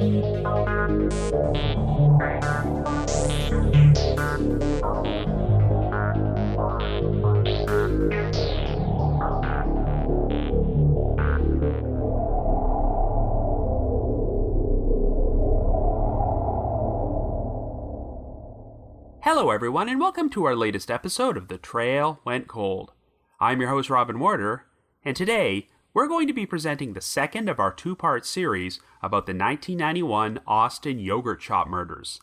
Hello everyone, and welcome to our latest episode of The Trail Went Cold. I'm your host Robin Warder, and today we're going to be presenting the second of our two-part series about the 1991 Austin Yogurt Shop murders.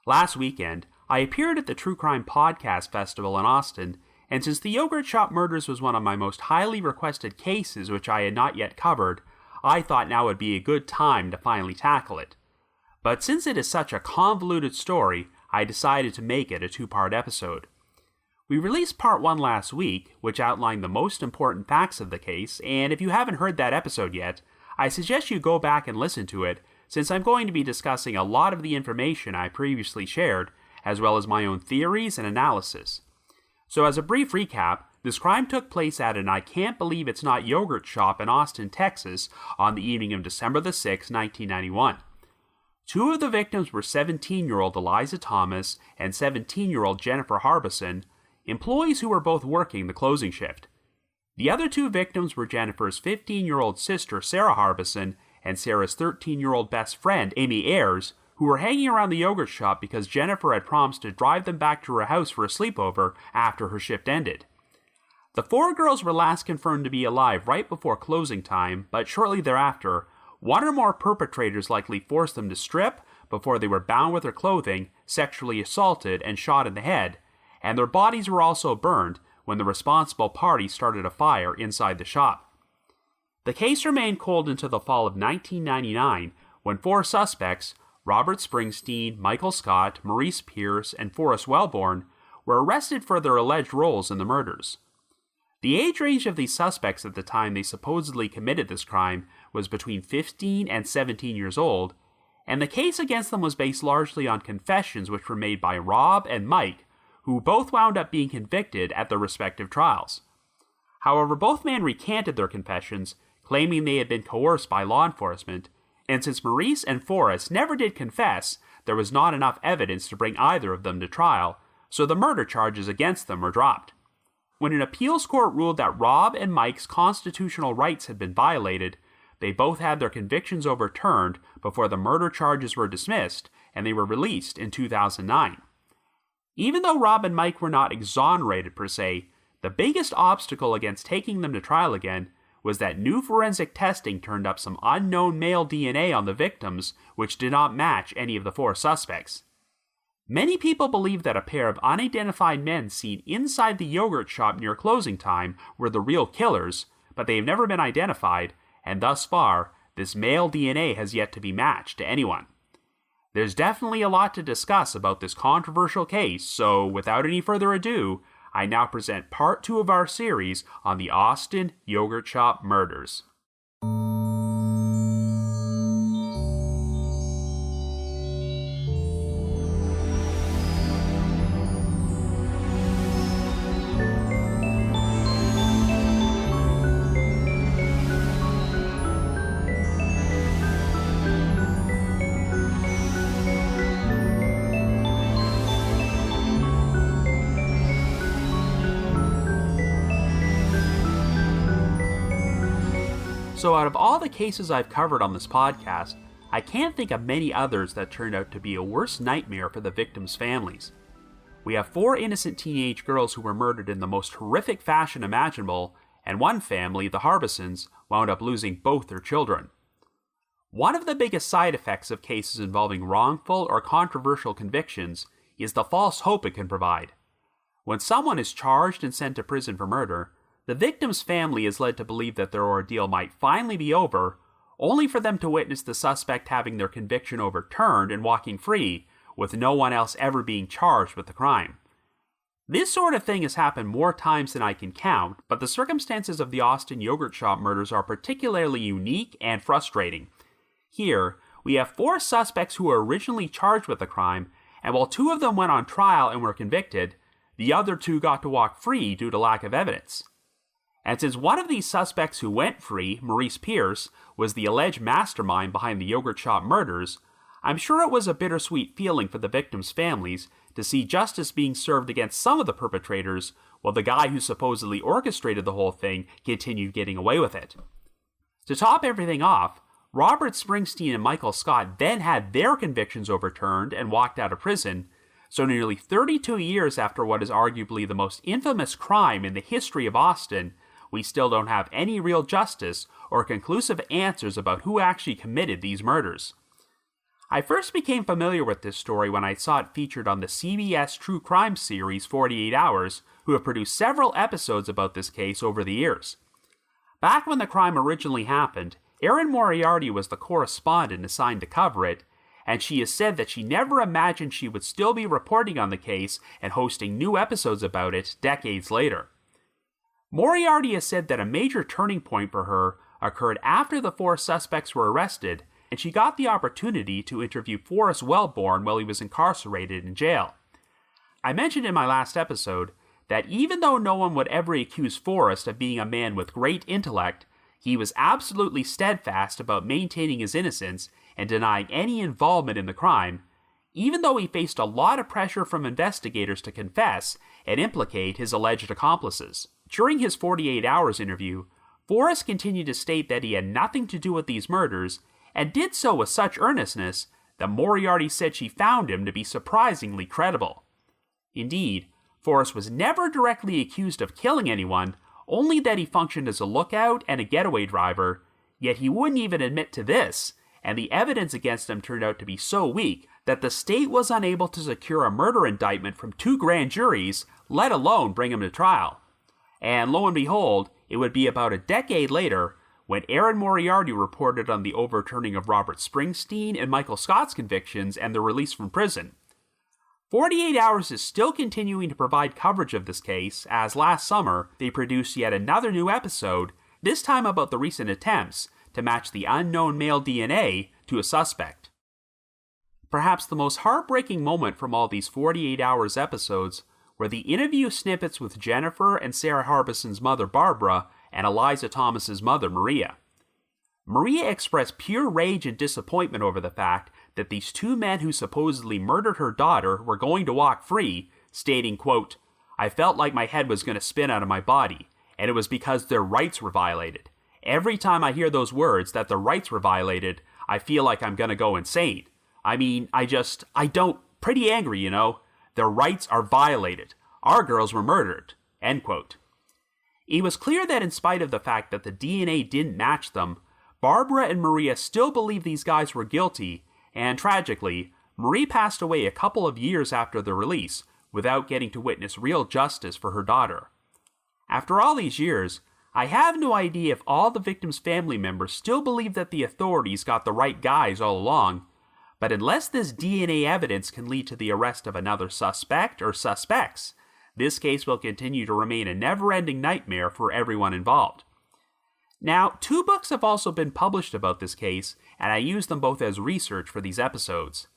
Last weekend, I appeared at the True Crime Podcast Festival in Austin, and since the Yogurt Shop murders was one of my most highly requested cases which I had not yet covered, I thought now would be a good time to finally tackle it. But since it is such a convoluted story, I decided to make it a two-part episode. We released part 1 last week, which outlined the most important facts of the case, and if you haven't heard that episode yet, I suggest you go back and listen to it, since I'm going to be discussing a lot of the information I previously shared, as well as my own theories and analysis. So as a brief recap, this crime took place at an I Can't Believe It's Not Yogurt Shop in Austin, Texas, on the evening of December the 6th, 1991. Two of the victims were 17-year-old Eliza Thomas and 17-year-old Jennifer Harbison, employees who were both working the closing shift. The other two victims were Jennifer's 15-year-old sister Sarah Harbison and Sarah's 13-year-old best friend Amy Ayers, who were hanging around the yogurt shop because Jennifer had promised to drive them back to her house for a sleepover after her shift ended. The four girls were last confirmed to be alive right before closing time, but shortly thereafter, one or more perpetrators likely forced them to strip before they were bound with their clothing, sexually assaulted, and shot in the head, and their bodies were also burned when the responsible party started a fire inside the shop. The case remained cold until the fall of 1999, when four suspects, Robert Springsteen, Michael Scott, Maurice Pierce, and Forrest Wellborn, were arrested for their alleged roles in the murders. The age range of these suspects at the time they supposedly committed this crime was between 15 and 17 years old, and the case against them was based largely on confessions which were made by Rob and Mike, who both wound up being convicted at their respective trials. However, both men recanted their confessions, claiming they had been coerced by law enforcement, and since Maurice and Forrest never did confess, there was not enough evidence to bring either of them to trial, so the murder charges against them were dropped. When an appeals court ruled that Rob and Mike's constitutional rights had been violated, they both had their convictions overturned before the murder charges were dismissed, and they were released in 2009. Even though Rob and Mike were not exonerated per se, the biggest obstacle against taking them to trial again was that new forensic testing turned up some unknown male DNA on the victims which did not match any of the four suspects. Many people believe that a pair of unidentified men seen inside the yogurt shop near closing time were the real killers, but they have never been identified, and thus far, this male DNA has yet to be matched to anyone. There's definitely a lot to discuss about this controversial case, so without any further ado, I now present part 2 of our series on the Austin Yogurt Shop murders. So out of all the cases I've covered on this podcast, I can't think of many others that turned out to be a worse nightmare for the victims' families. We have 4 innocent teenage girls who were murdered in the most horrific fashion imaginable, and one family, the Harbisons, wound up losing both their children. One of the biggest side effects of cases involving wrongful or controversial convictions is the false hope it can provide. When someone is charged and sent to prison for murder, the victim's family is led to believe that their ordeal might finally be over, only for them to witness the suspect having their conviction overturned and walking free, with no one else ever being charged with the crime. This sort of thing has happened more times than I can count, but the circumstances of the Austin Yogurt Shop murders are particularly unique and frustrating. Here, we have 4 suspects who were originally charged with the crime, and while 2 of them went on trial and were convicted, the other 2 got to walk free due to lack of evidence. And since one of these suspects who went free, Maurice Pierce, was the alleged mastermind behind the yogurt shop murders, I'm sure it was a bittersweet feeling for the victims' families to see justice being served against some of the perpetrators, while the guy who supposedly orchestrated the whole thing continued getting away with it. To top everything off, Robert Springsteen and Michael Scott then had their convictions overturned and walked out of prison, so nearly 32 years after what is arguably the most infamous crime in the history of Austin, we still don't have any real justice or conclusive answers about who actually committed these murders. I first became familiar with this story when I saw it featured on the CBS true crime series 48 Hours, who have produced several episodes about this case over the years. Back when the crime originally happened, Erin Moriarty was the correspondent assigned to cover it, and she has said that she never imagined she would still be reporting on the case and hosting new episodes about it decades later. Moriarty has said that a major turning point for her occurred after the 4 suspects were arrested, and she got the opportunity to interview Forrest Wellborn while he was incarcerated in jail. I mentioned in my last episode that even though no one would ever accuse Forrest of being a man with great intellect, he was absolutely steadfast about maintaining his innocence and denying any involvement in the crime, even though he faced a lot of pressure from investigators to confess and implicate his alleged accomplices. During his 48 Hours interview, Forrest continued to state that he had nothing to do with these murders, and did so with such earnestness that Moriarty said she found him to be surprisingly credible. Indeed, Forrest was never directly accused of killing anyone, only that he functioned as a lookout and a getaway driver, yet he wouldn't even admit to this, and the evidence against him turned out to be so weak that the state was unable to secure a murder indictment from 2 grand juries, let alone bring him to trial. And lo and behold, it would be about a decade later when Erin Moriarty reported on the overturning of Robert Springsteen and Michael Scott's convictions and their release from prison. 48 Hours is still continuing to provide coverage of this case, as last summer they produced yet another new episode, this time about the recent attempts to match the unknown male DNA to a suspect. Perhaps the most heartbreaking moment from all these 48 Hours episodes were the interview snippets with Jennifer and Sarah Harbison's mother Barbara and Eliza Thomas's mother Maria. Maria expressed pure rage and disappointment over the fact that these 2 men who supposedly murdered her daughter were going to walk free, stating, quote, "I felt like my head was going to spin out of my body, and it was because their rights were violated. Every time I hear those words that their rights were violated, I feel like I'm going to go insane. I mean, pretty angry, you know. Their rights are violated. Our girls were murdered." End quote. It was clear that in spite of the fact that the DNA didn't match them, Barbara and Maria still believed these guys were guilty, and tragically, Marie passed away a couple of years after the release without getting to witness real justice for her daughter. After all these years, I have no idea if all the victims' family members still believe that the authorities got the right guys all along, but unless this DNA evidence can lead to the arrest of another suspect or suspects, this case will continue to remain a never-ending nightmare for everyone involved. Now, 2 books have also been published about this case, and I use them both as research for these episodes.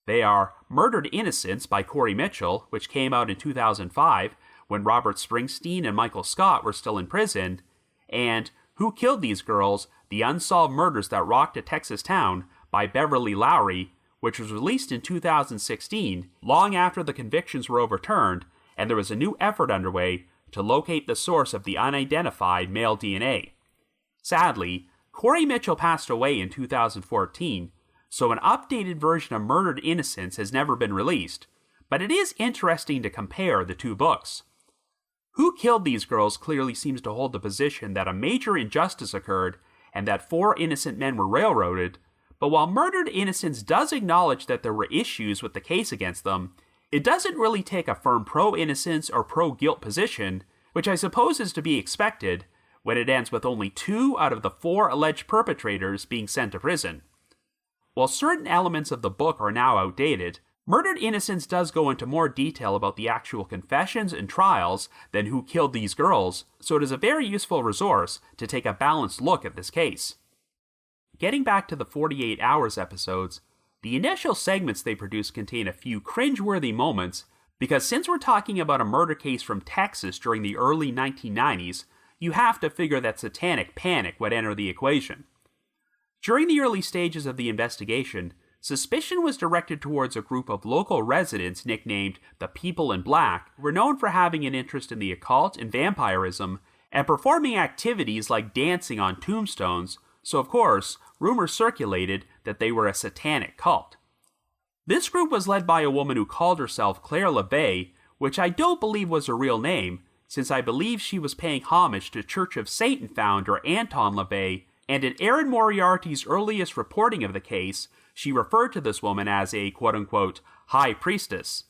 They are Murdered Innocents by Corey Mitchell, which came out in 2005 when Robert Springsteen and Michael Scott were still in prison, and Who Killed These Girls? The Unsolved Murders That Rocked a Texas Town by Beverly Lowry, which was released in 2016, long after the convictions were overturned, and there was a new effort underway to locate the source of the unidentified male DNA. Sadly, Corey Mitchell passed away in 2014, so an updated version of Murdered Innocents has never been released, but it is interesting to compare the 2 books. Who Killed These Girls clearly seems to hold the position that a major injustice occurred and that 4 innocent men were railroaded, but while Murdered Innocents does acknowledge that there were issues with the case against them, it doesn't really take a firm pro-innocence or pro-guilt position, which I suppose is to be expected when it ends with only 2 out of the 4 alleged perpetrators being sent to prison. While certain elements of the book are now outdated, Murdered Innocents does go into more detail about the actual confessions and trials than Who Killed These Girls, so it is a very useful resource to take a balanced look at this case. Getting back to the 48 Hours episodes, the initial segments they produce contain a few cringeworthy moments, because since we're talking about a murder case from Texas during the early 1990s, you have to figure that satanic panic would enter the equation. During the early stages of the investigation, suspicion was directed towards a group of local residents nicknamed the People in Black, who were known for having an interest in the occult and vampirism, and performing activities like dancing on tombstones, so of course, rumors circulated that they were a satanic cult. This group was led by a woman who called herself Claire LeVay, which I don't believe was her real name, since I believe she was paying homage to Church of Satan founder Anton LaVey, and in Erin Moriarty's earliest reporting of the case, she referred to this woman as a quote-unquote high priestess.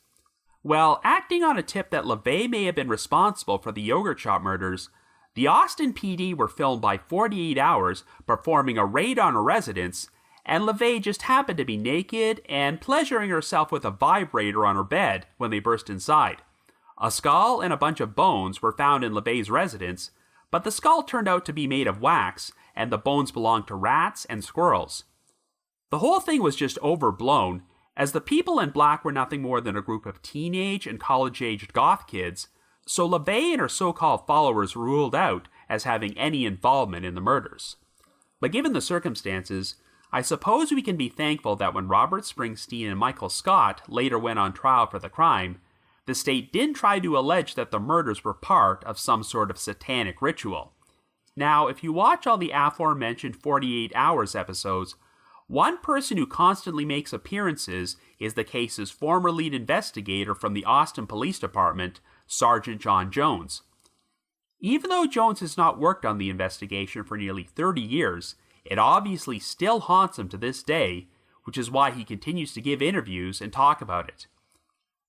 Well, acting on a tip that LaVey may have been responsible for the yogurt shop murders, the Austin PD were filmed by 48 Hours performing a raid on a residence, and LaVey just happened to be naked and pleasuring herself with a vibrator on her bed when they burst inside. A skull and a bunch of bones were found in LaVey's residence, but the skull turned out to be made of wax, and the bones belonged to rats and squirrels. The whole thing was just overblown, as the People in Black were nothing more than a group of teenage and college-aged goth kids, so LaVey and her so-called followers were ruled out as having any involvement in the murders. But given the circumstances, I suppose we can be thankful that when Robert Springsteen and Michael Scott later went on trial for the crime, the state didn't try to allege that the murders were part of some sort of satanic ritual. Now, if you watch all the aforementioned 48 Hours episodes, one person who constantly makes appearances is the case's former lead investigator from the Austin Police Department, Sergeant John Jones. Even though Jones has not worked on the investigation for nearly 30 years, it obviously still haunts him to this day, which is why he continues to give interviews and talk about it.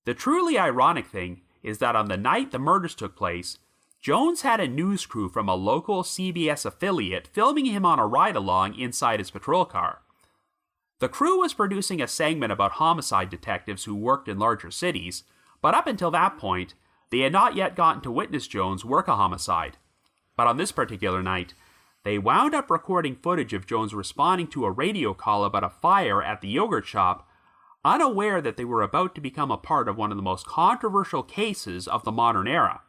The truly ironic thing is that on the night the murders took place, Jones had a news crew from a local CBS affiliate filming him on a ride-along inside his patrol car. The crew was producing a segment about homicide detectives who worked in larger cities, but up until that point, they had not yet gotten to witness Jones work a homicide. But on this particular night, they wound up recording footage of Jones responding to a radio call about a fire at the yogurt shop, unaware that they were about to become a part of one of the most controversial cases of the modern era.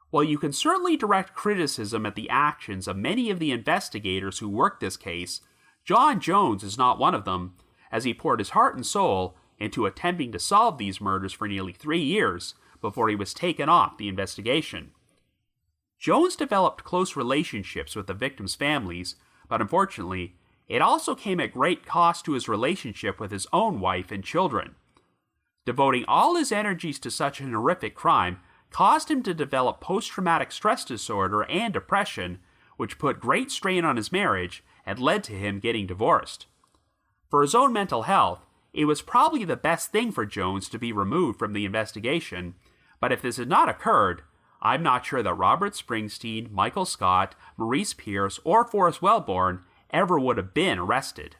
While you can certainly direct criticism at the actions of many of the investigators who worked this case, John Jones is not one of them, as he poured his heart and soul into attempting to solve these murders for nearly 3 years before he was taken off the investigation. Jones developed close relationships with the victims' families, but unfortunately, it also came at great cost to his relationship with his own wife and children. Devoting all his energies to such an horrific crime caused him to develop post-traumatic stress disorder and depression, which put great strain on his marriage and led to him getting divorced. For his own mental health, it was probably the best thing for Jones to be removed from the investigation, but if this had not occurred, I'm not sure that Robert Springsteen, Michael Scott, Maurice Pierce, or Forrest Wellborn ever would have been arrested.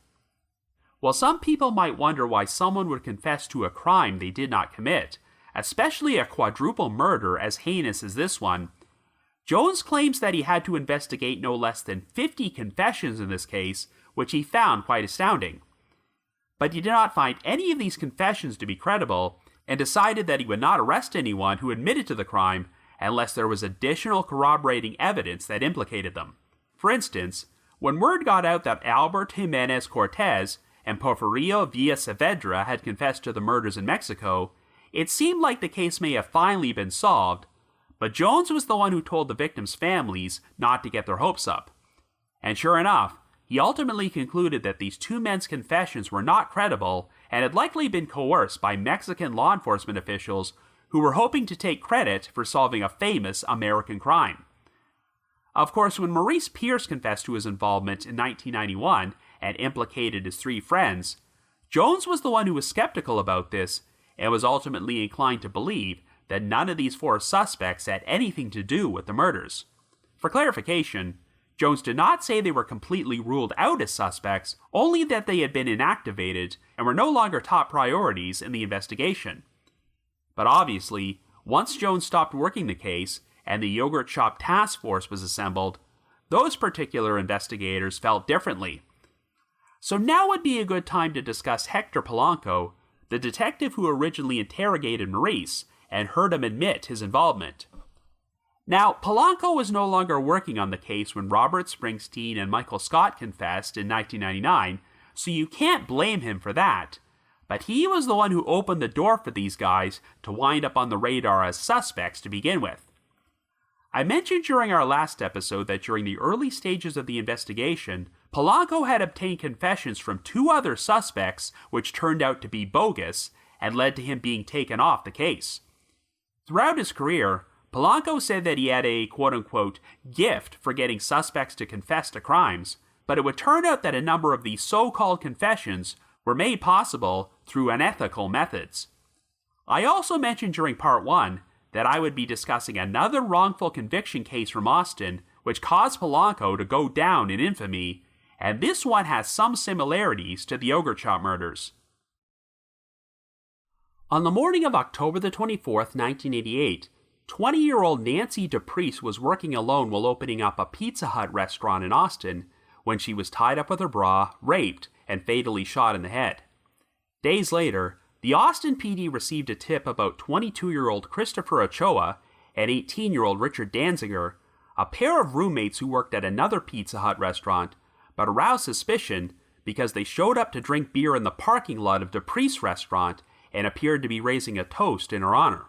While some people might wonder why someone would confess to a crime they did not commit, especially a quadruple murder as heinous as this one, Jones claims that he had to investigate no less than 50 confessions in this case, which he found quite astounding. But he did not find any of these confessions to be credible, and decided that he would not arrest anyone who admitted to the crime unless there was additional corroborating evidence that implicated them. For instance, when word got out that Albert Jimenez Cortez and Porfirio Villa Saavedra had confessed to the murders in Mexico, it seemed like the case may have finally been solved, but Jones was the one who told the victims' families not to get their hopes up. And sure enough, he ultimately concluded that these two men's confessions were not credible and had likely been coerced by Mexican law enforcement officials who were hoping to take credit for solving a famous American crime. Of course, when Maurice Pierce confessed to his involvement in 1991 and implicated his 3 friends, Jones was the one who was skeptical about this and was ultimately inclined to believe that none of these 4 suspects had anything to do with the murders. For clarification, Jones did not say they were completely ruled out as suspects, only that they had been inactivated and were no longer top priorities in the investigation. But obviously, once Jones stopped working the case and the yogurt shop task force was assembled, those particular investigators felt differently. So now would be a good time to discuss Hector Polanco, the detective who originally interrogated Maurice and heard him admit his involvement. Now, Polanco was no longer working on the case when Robert Springsteen and Michael Scott confessed in 1999, so you can't blame him for that. But he was the one who opened the door for these guys to wind up on the radar as suspects to begin with. I mentioned during our last episode that during the early stages of the investigation, Polanco had obtained confessions from 2 other suspects which turned out to be bogus and led to him being taken off the case. Throughout his career, Polanco said that he had a quote-unquote gift for getting suspects to confess to crimes, but it would turn out that a number of these so-called confessions were made possible through unethical methods. I also mentioned during part 1 that I would be discussing another wrongful conviction case from Austin which caused Polanco to go down in infamy, and this one has some similarities to the Yogurt Shop murders. On the morning of October the 24th, 1988, 20-year-old Nancy DePriest was working alone while opening up a Pizza Hut restaurant in Austin when she was tied up with her bra, raped, and fatally shot in the head. Days later, the Austin PD received a tip about 22-year-old Christopher Ochoa and 18-year-old Richard Danziger, a pair of roommates who worked at another Pizza Hut restaurant, but aroused suspicion because they showed up to drink beer in the parking lot of DePriest's restaurant and appeared to be raising a toast in her honor.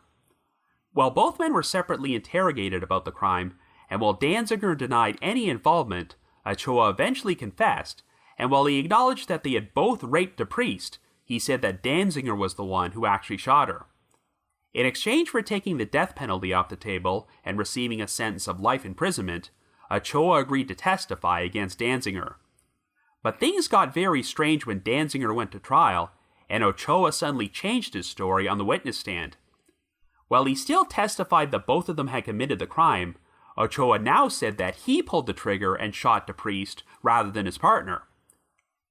While both men were separately interrogated about the crime, and while Danziger denied any involvement, Ochoa eventually confessed, and while he acknowledged that they had both raped DePriest, he said that Danziger was the one who actually shot her. In exchange for taking the death penalty off the table and receiving a sentence of life imprisonment, Ochoa agreed to testify against Danziger. But things got very strange when Danziger went to trial, and Ochoa suddenly changed his story on the witness stand. While he still testified that both of them had committed the crime, Ochoa now said that he pulled the trigger and shot DePriest rather than his partner.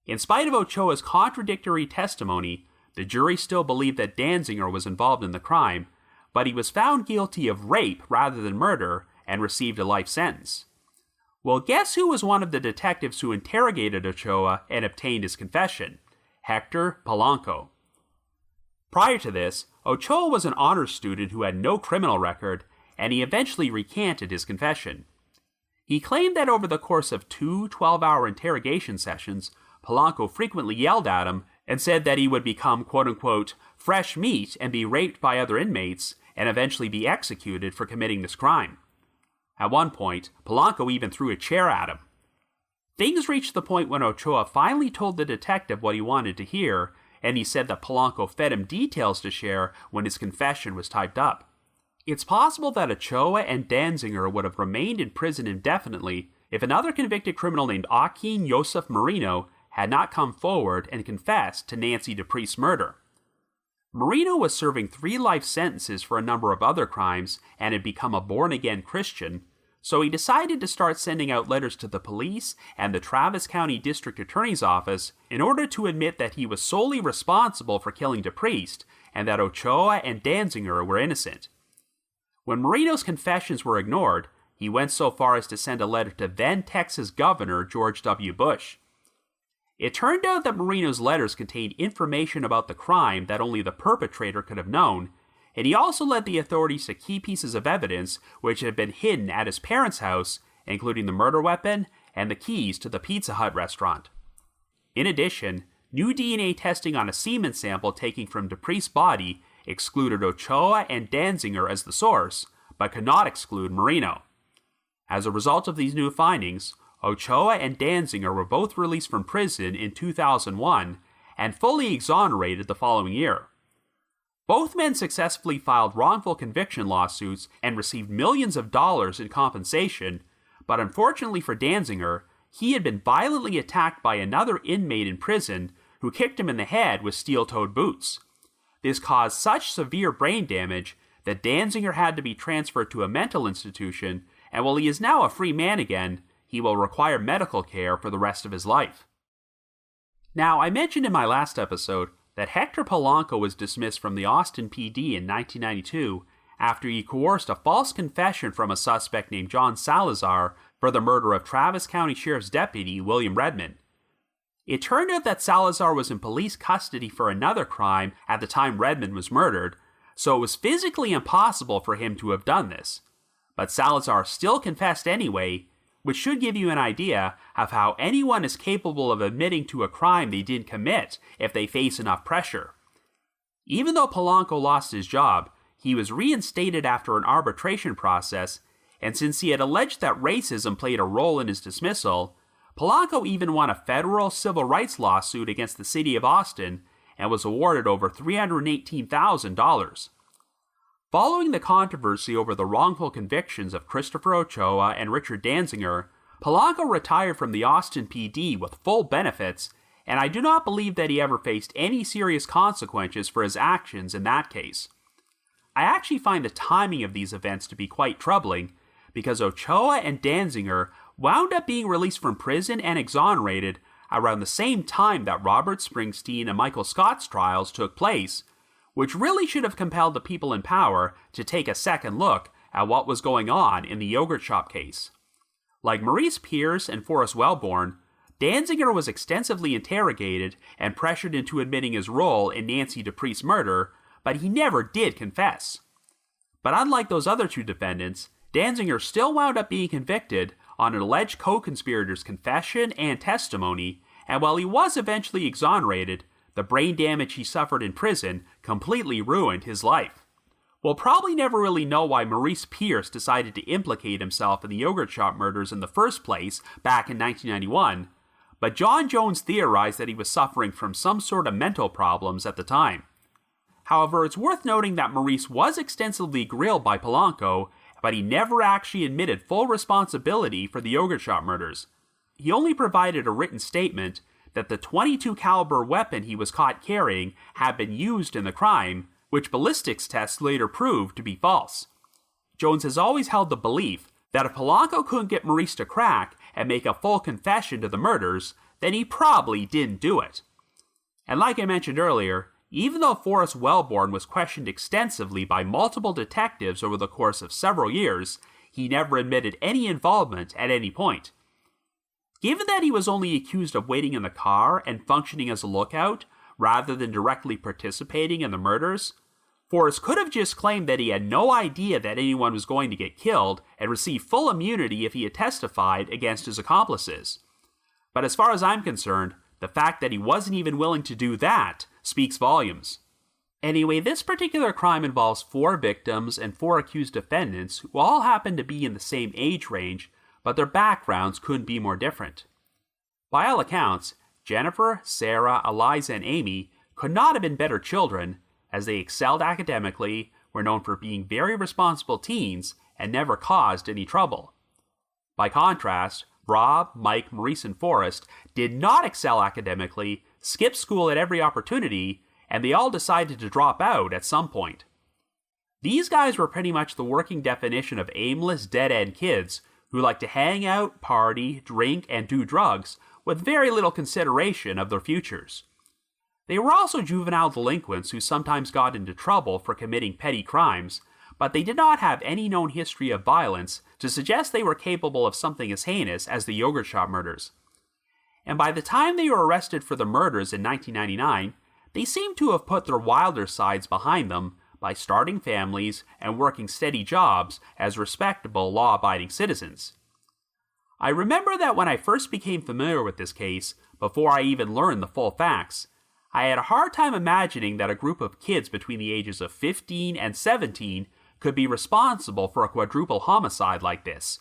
In spite of Ochoa's contradictory testimony, the jury still believed that Danziger was involved in the crime, but he was found guilty of rape rather than murder and received a life sentence. Well, guess who was one of the detectives who interrogated Ochoa and obtained his confession? Hector Polanco. Prior to this, Ochoa was an honors student who had no criminal record, and he eventually recanted his confession. He claimed that over the course of 2 12-hour interrogation sessions, Polanco frequently yelled at him and said that he would become quote-unquote fresh meat and be raped by other inmates and eventually be executed for committing this crime. At one point, Polanco even threw a chair at him. Things reached the point when Ochoa finally told the detective what he wanted to hear, and he said that Polanco fed him details to share when his confession was typed up. It's possible that Ochoa and Danziger would have remained in prison indefinitely if another convicted criminal named Joaquin Joseph Marino had not come forward and confessed to Nancy DePriest's murder. Marino was serving 3 life sentences for a number of other crimes and had become a born-again Christian, so he decided to start sending out letters to the police and the Travis County District Attorney's Office in order to admit that he was solely responsible for killing DePriest and that Ochoa and Danziger were innocent. When Marino's confessions were ignored, he went so far as to send a letter to then Texas Governor George W. Bush. It turned out that Marino's letters contained information about the crime that only the perpetrator could have known, and he also led the authorities to key pieces of evidence which had been hidden at his parents' house, including the murder weapon and the keys to the Pizza Hut restaurant. In addition, new DNA testing on a semen sample taken from DePriest's body excluded Ochoa and Danziger as the source, but could not exclude Marino. As a result of these new findings, Ochoa and Danziger were both released from prison in 2001 and fully exonerated the following year. Both men successfully filed wrongful conviction lawsuits and received millions of dollars in compensation, but unfortunately for Danziger, he had been violently attacked by another inmate in prison who kicked him in the head with steel-toed boots. This caused such severe brain damage that Danziger had to be transferred to a mental institution, and while he is now a free man again, he will require medical care for the rest of his life. Now, I mentioned in my last episode that Hector Polanco was dismissed from the Austin PD in 1992 after he coerced a false confession from a suspect named John Salazar for the murder of Travis County Sheriff's Deputy William Redmond. It turned out that Salazar was in police custody for another crime at the time Redmond was murdered, so it was physically impossible for him to have done this. but Salazar still confessed anyway, which should give you an idea of how anyone is capable of admitting to a crime they didn't commit if they face enough pressure. Even though Polanco lost his job, he was reinstated after an arbitration process, and since he had alleged that racism played a role in his dismissal, Polanco even won a federal civil rights lawsuit against the city of Austin and was awarded over $318,000. Following the controversy over the wrongful convictions of Christopher Ochoa and Richard Danziger, Polanco retired from the Austin PD with full benefits, and I do not believe that he ever faced any serious consequences for his actions in that case. I actually find the timing of these events to be quite troubling, because Ochoa and Danziger wound up being released from prison and exonerated around the same time that Robert Springsteen and Michael Scott's trials took place, which really should have compelled the people in power to take a second look at what was going on in the yogurt shop case. Like Maurice Pierce and Forrest Wellborn, Danziger was extensively interrogated and pressured into admitting his role in Nancy Dupree's murder, but he never did confess. But unlike those other two defendants, Danziger still wound up being convicted on an alleged co-conspirator's confession and testimony, and while he was eventually exonerated, the brain damage he suffered in prison completely ruined his life. We'll probably never really know why Maurice Pierce decided to implicate himself in the yogurt shop murders in the first place back in 1991, but John Jones theorized that he was suffering from some sort of mental problems at the time. However, it's worth noting that Maurice was extensively grilled by Polanco, but he never actually admitted full responsibility for the yogurt shop murders. He only provided a written statement that the .22 caliber weapon he was caught carrying had been used in the crime, which ballistics tests later proved to be false. Jones has always held the belief that if Polanco couldn't get Maurice to crack and make a full confession to the murders, then he probably didn't do it. And like I mentioned earlier, even though Forrest Wellborn was questioned extensively by multiple detectives over the course of several years, he never admitted any involvement at any point. Given that he was only accused of waiting in the car and functioning as a lookout, rather than directly participating in the murders, Forrest could have just claimed that he had no idea that anyone was going to get killed and receive full immunity if he had testified against his accomplices. But as far as I'm concerned, the fact that he wasn't even willing to do that speaks volumes. Anyway, this particular crime involves 4 victims and 4 accused defendants who all happen to be in the same age range, but their backgrounds couldn't be more different. By all accounts, Jennifer, Sarah, Eliza, and Amy could not have been better children, as they excelled academically, were known for being very responsible teens, and never caused any trouble. By contrast, Rob, Mike, Maurice, and Forrest did not excel academically, skipped school at every opportunity, and they all decided to drop out at some point. These guys were pretty much the working definition of aimless, dead-end kids who like to hang out, party, drink, and do drugs with very little consideration of their futures. They were also juvenile delinquents who sometimes got into trouble for committing petty crimes, but they did not have any known history of violence to suggest they were capable of something as heinous as the yogurt shop murders. And by the time they were arrested for the murders in 1999, they seemed to have put their wilder sides behind them by starting families and working steady jobs as respectable, law-abiding citizens. I remember that when I first became familiar with this case, before I even learned the full facts, I had a hard time imagining that a group of kids between the ages of 15 and 17 could be responsible for a quadruple homicide like this.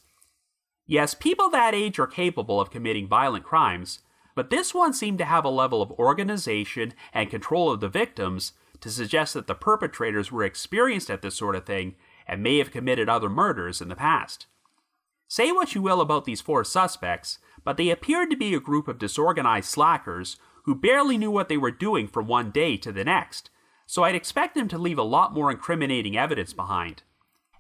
Yes, people that age are capable of committing violent crimes, but this one seemed to have a level of organization and control of the victims to suggest that the perpetrators were experienced at this sort of thing and may have committed other murders in the past. Say what you will about these 4 suspects, but they appeared to be a group of disorganized slackers who barely knew what they were doing from one day to the next, so I'd expect them to leave a lot more incriminating evidence behind.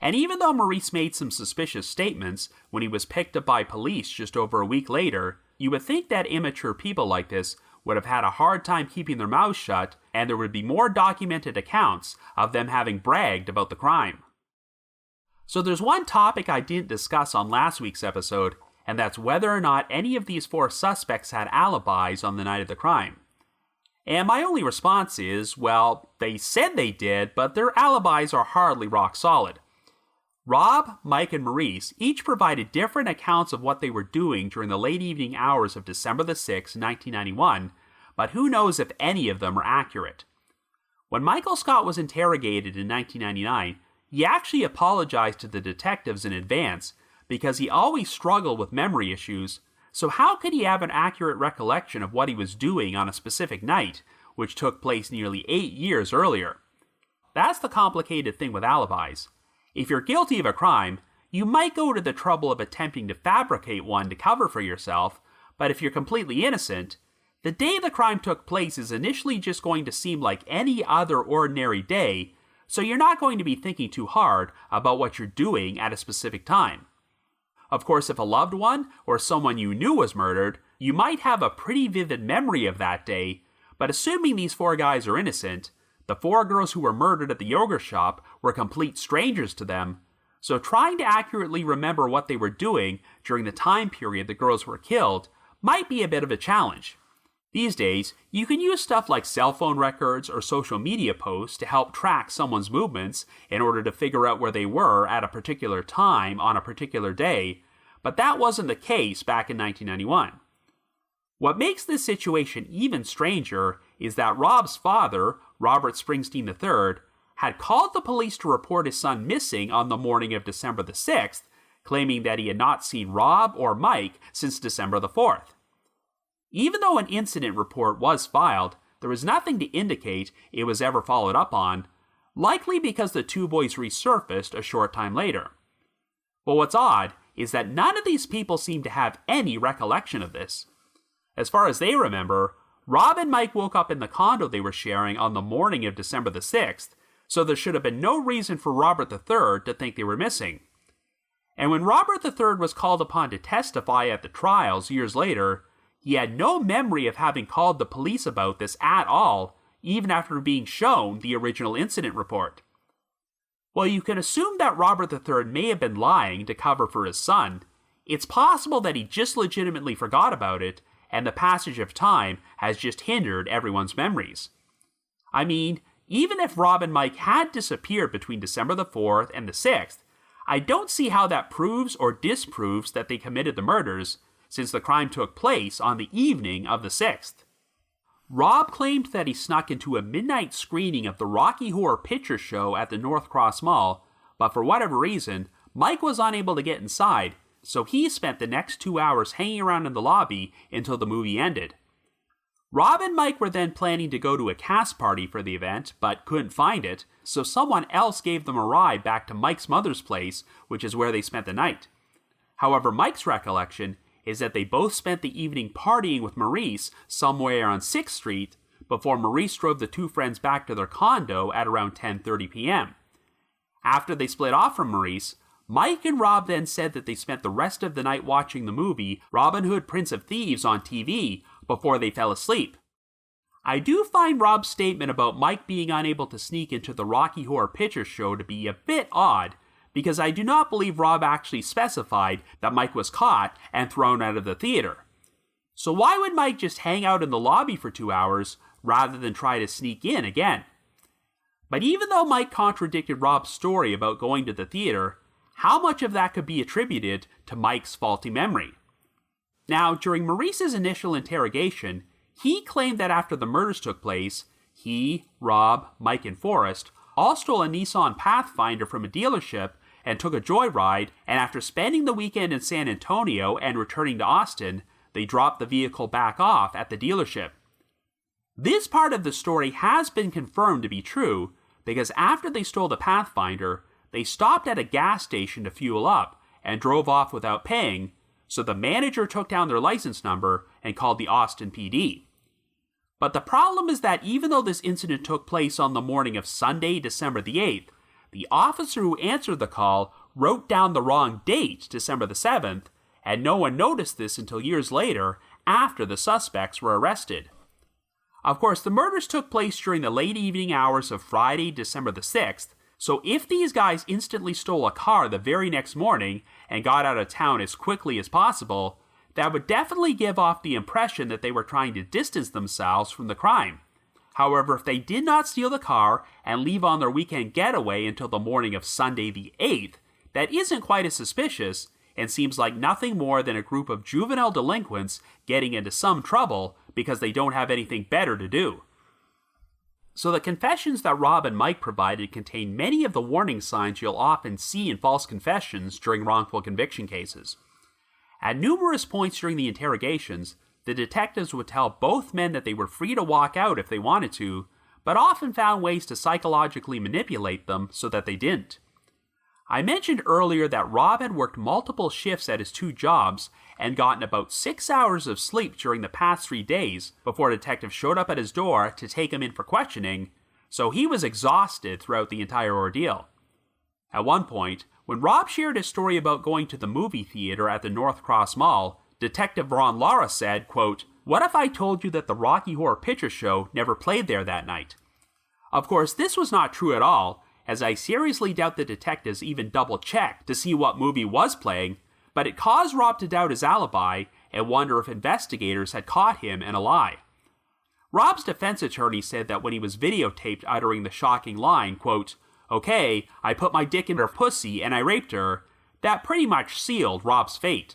And even though Maurice made some suspicious statements when he was picked up by police just over a week later, you would think that immature people like this would have had a hard time keeping their mouths shut, and there would be more documented accounts of them having bragged about the crime. So there's one topic I didn't discuss on last week's episode, and that's whether or not any of these 4 suspects had alibis on the night of the crime. And my only response is, well, they said they did, but their alibis are hardly rock solid. Rob, Mike, and Maurice each provided different accounts of what they were doing during the late evening hours of December the 6th, 1991, but who knows if any of them are accurate. When Michael Scott was interrogated in 1999, he actually apologized to the detectives in advance because he always struggled with memory issues, so how could he have an accurate recollection of what he was doing on a specific night, which took place nearly 8 years earlier? That's the complicated thing with alibis. If you're guilty of a crime, you might go to the trouble of attempting to fabricate one to cover for yourself, but if you're completely innocent, the day the crime took place is initially just going to seem like any other ordinary day, so you're not going to be thinking too hard about what you're doing at a specific time. Of course, if a loved one or someone you knew was murdered, you might have a pretty vivid memory of that day, but assuming these 4 guys are innocent, the 4 girls who were murdered at the yogurt shop were complete strangers to them, so trying to accurately remember what they were doing during the time period the girls were killed might be a bit of a challenge. These days, you can use stuff like cell phone records or social media posts to help track someone's movements in order to figure out where they were at a particular time on a particular day, but that wasn't the case back in 1991. What makes this situation even stranger is that Rob's father, Robert Springsteen III, had called the police to report his son missing on the morning of December the 6th, claiming that he had not seen Rob or Mike since December the 4th. Even though an incident report was filed, there was nothing to indicate it was ever followed up on, likely because the 2 boys resurfaced a short time later. But what's odd is that none of these people seem to have any recollection of this. As far as they remember, Rob and Mike woke up in the condo they were sharing on the morning of December the 6th, so there should have been no reason for Robert III to think they were missing. And when Robert III was called upon to testify at the trials years later, he had no memory of having called the police about this at all, even after being shown the original incident report. While you can assume that Robert III may have been lying to cover for his son, it's possible that he just legitimately forgot about it, and the passage of time has just hindered everyone's memories. I mean, even if Rob and Mike had disappeared between December the 4th and the 6th, I don't see how that proves or disproves that they committed the murders, since the crime took place on the evening of the 6th. Rob claimed that he snuck into a midnight screening of the Rocky Horror Picture Show at the North Cross Mall, but for whatever reason, Mike was unable to get inside, so he spent the next 2 hours hanging around in the lobby until the movie ended. Rob and Mike were then planning to go to a cast party for the event, but couldn't find it, so someone else gave them a ride back to Mike's mother's place, which is where they spent the night. However, Mike's recollection is that they both spent the evening partying with Maurice somewhere on 6th Street before Maurice drove the 2 friends back to their condo at around 10:30 p.m. After they split off from Maurice, Mike and Rob then said that they spent the rest of the night watching the movie Robin Hood, Prince of Thieves on TV before they fell asleep. I do find Rob's statement about Mike being unable to sneak into the Rocky Horror Picture Show to be a bit odd, because I do not believe Rob actually specified that Mike was caught and thrown out of the theater. So why would Mike just hang out in the lobby for 2 hours rather than try to sneak in again? But even though Mike contradicted Rob's story about going to the theater, how much of that could be attributed to Mike's faulty memory? Now, during Maurice's initial interrogation, he claimed that after the murders took place, he, Rob, Mike, and Forrest all stole a Nissan Pathfinder from a dealership and took a joyride, and after spending the weekend in San Antonio and returning to Austin, they dropped the vehicle back off at the dealership. This part of the story has been confirmed to be true, because after they stole the Pathfinder, they stopped at a gas station to fuel up and drove off without paying, so the manager took down their license number and called the Austin PD. But the problem is that even though this incident took place on the morning of Sunday, December the 8th, the officer who answered the call wrote down the wrong date, December the 7th, and no one noticed this until years later after the suspects were arrested. Of course, the murders took place during the late evening hours of Friday, December the 6th, so if these guys instantly stole a car the very next morning and got out of town as quickly as possible, that would definitely give off the impression that they were trying to distance themselves from the crime. However, if they did not steal the car and leave on their weekend getaway until the morning of Sunday the 8th, that isn't quite as suspicious and seems like nothing more than a group of juvenile delinquents getting into some trouble because they don't have anything better to do. So the confessions that Rob and Mike provided contain many of the warning signs you'll often see in false confessions during wrongful conviction cases. At numerous points during the interrogations, the detectives would tell both men that they were free to walk out if they wanted to, but often found ways to psychologically manipulate them so that they didn't. I mentioned earlier that Rob had worked multiple shifts at his 2 jobs and gotten about 6 hours of sleep during the past 3 days before a detective showed up at his door to take him in for questioning, so he was exhausted throughout the entire ordeal. At one point, when Rob shared his story about going to the movie theater at the North Cross Mall, Detective Ron Lara said, quote, "What if I told you that the Rocky Horror Picture Show never played there that night?" Of course, this was not true at all, as I seriously doubt the detectives even double-checked to see what movie was playing, but it caused Rob to doubt his alibi and wonder if investigators had caught him in a lie. Rob's defense attorney said that when he was videotaped uttering the shocking line, quote, "Okay, I put my dick in her pussy and I raped her," that pretty much sealed Rob's fate.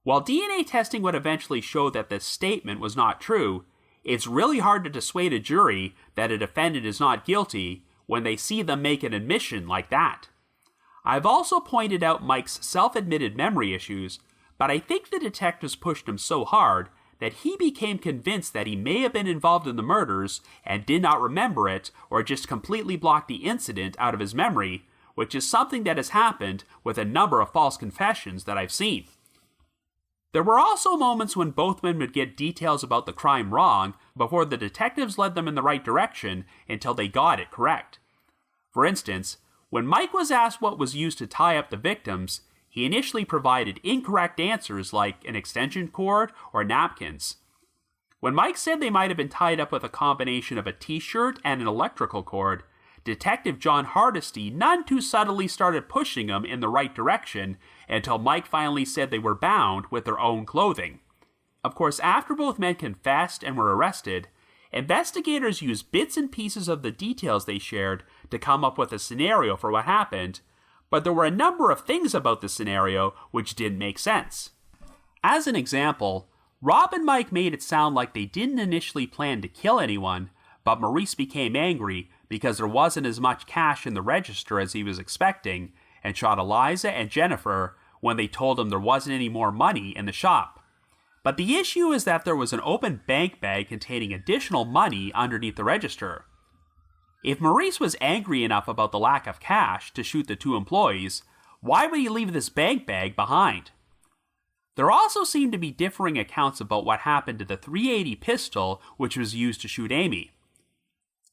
While DNA testing would eventually show that this statement was not true, it's really hard to dissuade a jury that a defendant is not guilty when they see them make an admission like that. I've also pointed out Mike's self-admitted memory issues, but I think the detectives pushed him so hard that he became convinced that he may have been involved in the murders and did not remember it or just completely blocked the incident out of his memory, which is something that has happened with a number of false confessions that I've seen. There were also moments when both men would get details about the crime wrong before the detectives led them in the right direction until they got it correct. For instance, when Mike was asked what was used to tie up the victims, he initially provided incorrect answers like an extension cord or napkins. When Mike said they might have been tied up with a combination of a t-shirt and an electrical cord, Detective John Hardisty none too subtly started pushing him in the right direction until Mike finally said they were bound with their own clothing. Of course, after both men confessed and were arrested, investigators used bits and pieces of the details they shared to come up with a scenario for what happened, but there were a number of things about the scenario which didn't make sense. As an example, Rob and Mike made it sound like they didn't initially plan to kill anyone, but Maurice became angry because there wasn't as much cash in the register as he was expecting, and shot Eliza and Jennifer when they told him there wasn't any more money in the shop. But the issue is that there was an open bank bag containing additional money underneath the register. If Maurice was angry enough about the lack of cash to shoot the 2 employees, why would he leave this bank bag behind? There also seemed to be differing accounts about what happened to the .380 pistol which was used to shoot Amy.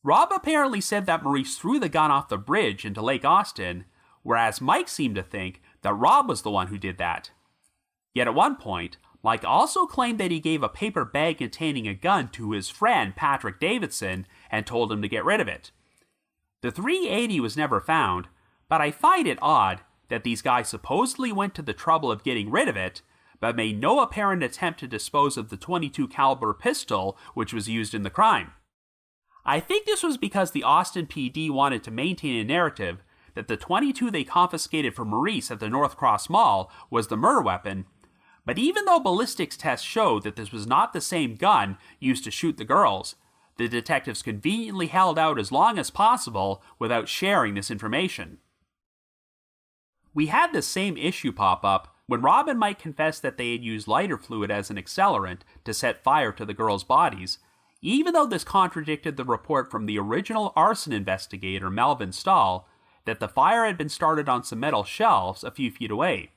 Rob apparently said that Maurice threw the gun off the bridge into Lake Austin, whereas Mike seemed to think that Rob was the one who did that. Yet at one point, Mike also claimed that he gave a paper bag containing a gun to his friend Patrick Davidson and told him to get rid of it. The .380 was never found, but I find it odd that these guys supposedly went to the trouble of getting rid of it, but made no apparent attempt to dispose of the .22 caliber pistol which was used in the crime. I think this was because the Austin PD wanted to maintain a narrative that the .22 they confiscated from Maurice at the North Cross Mall was the murder weapon, but even though ballistics tests showed that this was not the same gun used to shoot the girls, the detectives conveniently held out as long as possible without sharing this information. We had the same issue pop up when Rob and Mike confessed that they had used lighter fluid as an accelerant to set fire to the girls' bodies, even though this contradicted the report from the original arson investigator Melvin Stahl that the fire had been started on some metal shelves a few feet away.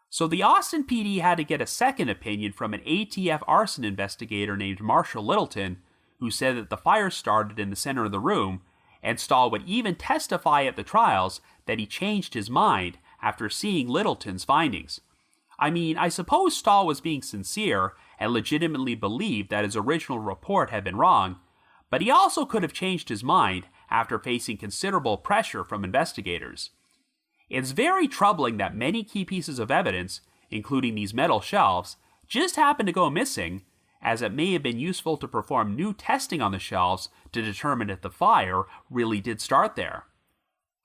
So the Austin PD had to get a second opinion from an ATF arson investigator named Marshall Littleton, who said that the fire started in the center of the room, and Stahl would even testify at the trials that he changed his mind after seeing Littleton's findings. I mean, I suppose Stahl was being sincere and legitimately believed that his original report had been wrong, but he also could have changed his mind after facing considerable pressure from investigators. It's very troubling that many key pieces of evidence, including these metal shelves, just happened to go missing, as it may have been useful to perform new testing on the shelves to determine if the fire really did start there.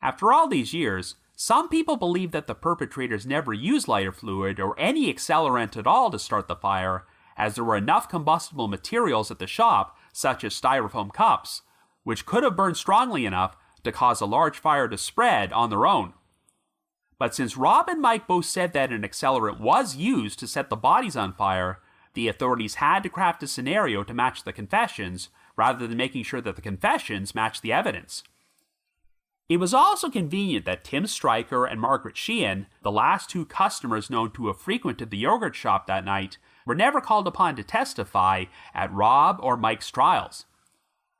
After all these years, some people believe that the perpetrators never used lighter fluid or any accelerant at all to start the fire, as there were enough combustible materials at the shop, such as styrofoam cups, which could have burned strongly enough to cause a large fire to spread on their own. But since Rob and Mike both said that an accelerant was used to set the bodies on fire, the authorities had to craft a scenario to match the confessions, rather than making sure that the confessions matched the evidence. It was also convenient that Tim Stryker and Margaret Sheehan, the last two customers known to have frequented the yogurt shop that night, were never called upon to testify at Rob or Mike's trials.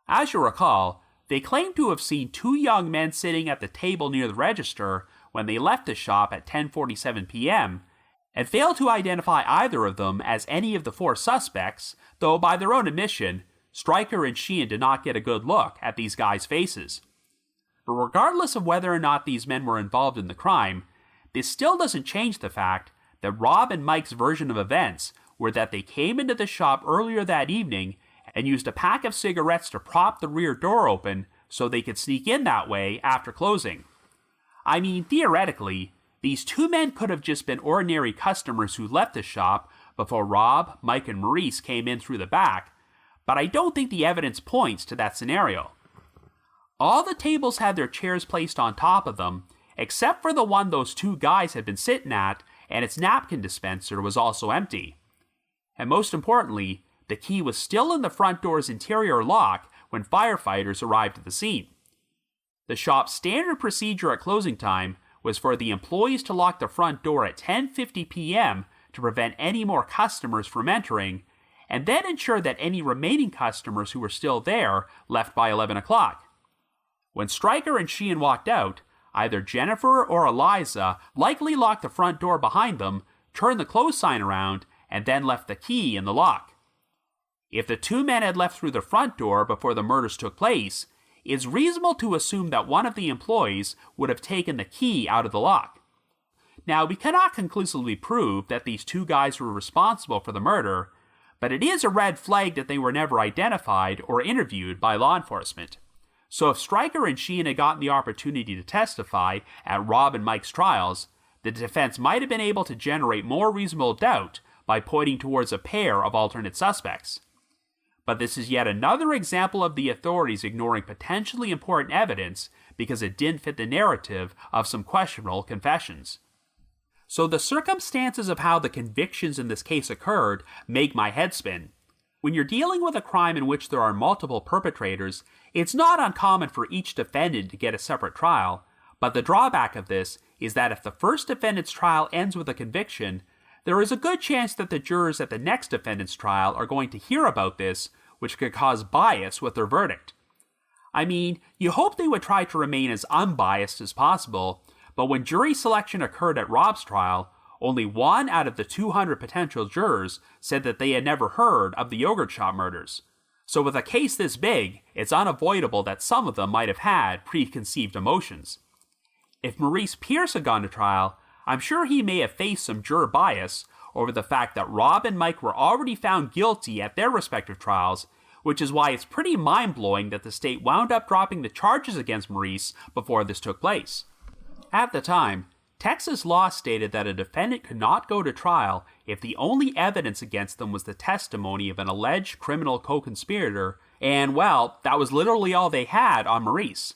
As you recall, they claimed to have seen two young men sitting at the table near the register when they left the shop at 10:47 p.m., and failed to identify either of them as any of the four suspects, though by their own admission, Stryker and Sheehan did not get a good look at these guys' faces. But regardless of whether or not these men were involved in the crime, this still doesn't change the fact that Rob and Mike's version of events were that they came into the shop earlier that evening and used a pack of cigarettes to prop the rear door open so they could sneak in that way after closing. I mean, theoretically, these two men could have just been ordinary customers who left the shop before Rob, Mike, and Maurice came in through the back, but I don't think the evidence points to that scenario. All the tables had their chairs placed on top of them, except for the one those two guys had been sitting at, and its napkin dispenser was also empty. And most importantly, the key was still in the front door's interior lock when firefighters arrived at the scene. The shop's standard procedure at closing time was for the employees to lock the front door at 10:50 p.m. to prevent any more customers from entering, and then ensure that any remaining customers who were still there left by 11 o'clock. When Stryker and Sheehan walked out, either Jennifer or Eliza likely locked the front door behind them, turned the close sign around, and then left the key in the lock. If the two men had left through the front door before the murders took place, it's reasonable to assume that one of the employees would have taken the key out of the lock. Now, we cannot conclusively prove that these two guys were responsible for the murder, but it is a red flag that they were never identified or interviewed by law enforcement. So if Stryker and Sheehan had gotten the opportunity to testify at Rob and Mike's trials, the defense might have been able to generate more reasonable doubt by pointing towards a pair of alternate suspects. But this is yet another example of the authorities ignoring potentially important evidence because it didn't fit the narrative of some questionable confessions. So the circumstances of how the convictions in this case occurred make my head spin. When you're dealing with a crime in which there are multiple perpetrators, it's not uncommon for each defendant to get a separate trial, but the drawback of this is that if the first defendant's trial ends with a conviction, there is a good chance that the jurors at the next defendant's trial are going to hear about this, which could cause bias with their verdict. I mean, you hope they would try to remain as unbiased as possible, but when jury selection occurred at Rob's trial, only one out of the 200 potential jurors said that they had never heard of the yogurt shop murders. So with a case this big, it's unavoidable that some of them might have had preconceived emotions. If Maurice Pierce had gone to trial, I'm sure he may have faced some juror bias over the fact that Rob and Mike were already found guilty at their respective trials, which is why it's pretty mind-blowing that the state wound up dropping the charges against Maurice before this took place. At the time, Texas law stated that a defendant could not go to trial if the only evidence against them was the testimony of an alleged criminal co-conspirator, and, well, that was literally all they had on Maurice.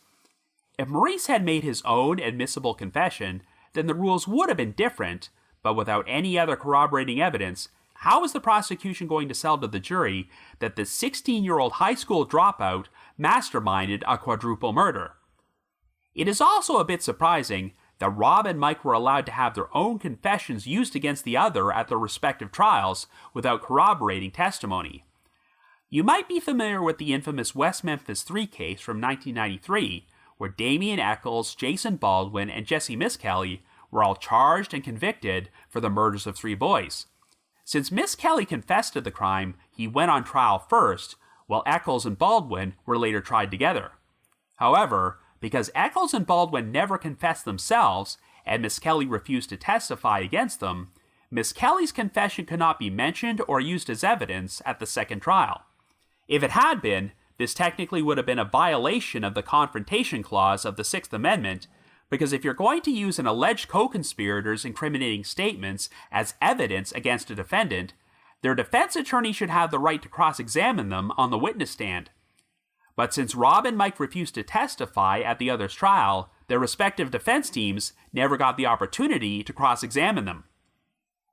If Maurice had made his own admissible confession, then the rules would have been different, but without any other corroborating evidence, how was the prosecution going to sell to the jury that the 16-year-old high school dropout masterminded a quadruple murder? It is also a bit surprising that Rob and Mike were allowed to have their own confessions used against the other at their respective trials without corroborating testimony. You might be familiar with the infamous West Memphis 3 case from 1993, where Damian Eccles, Jason Baldwin, and Jesse Miskelly were all charged and convicted for the murders of 3 boys. Since Miskelly confessed to the crime, he went on trial first, while Eccles and Baldwin were later tried together. However, because Eccles and Baldwin never confessed themselves, and Miskelly refused to testify against them, Miskelly's confession could not be mentioned or used as evidence at the second trial. If it had been, this technically would have been a violation of the Confrontation Clause of the Sixth Amendment, Because if you're going to use an alleged co-conspirator's incriminating statements as evidence against a defendant, their defense attorney should have the right to cross-examine them on the witness stand. But since Rob and Mike refused to testify at the other's trial, their respective defense teams never got the opportunity to cross-examine them.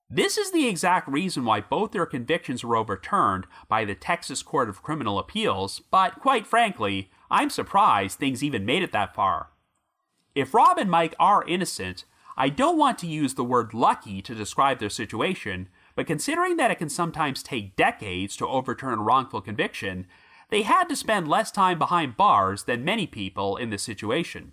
This is the exact reason why both their convictions were overturned by the Texas Court of Criminal Appeals, but quite frankly, I'm surprised things even made it that far. If Rob and Mike are innocent, I don't want to use the word lucky to describe their situation, but considering that it can sometimes take decades to overturn a wrongful conviction, they had to spend less time behind bars than many people in this situation.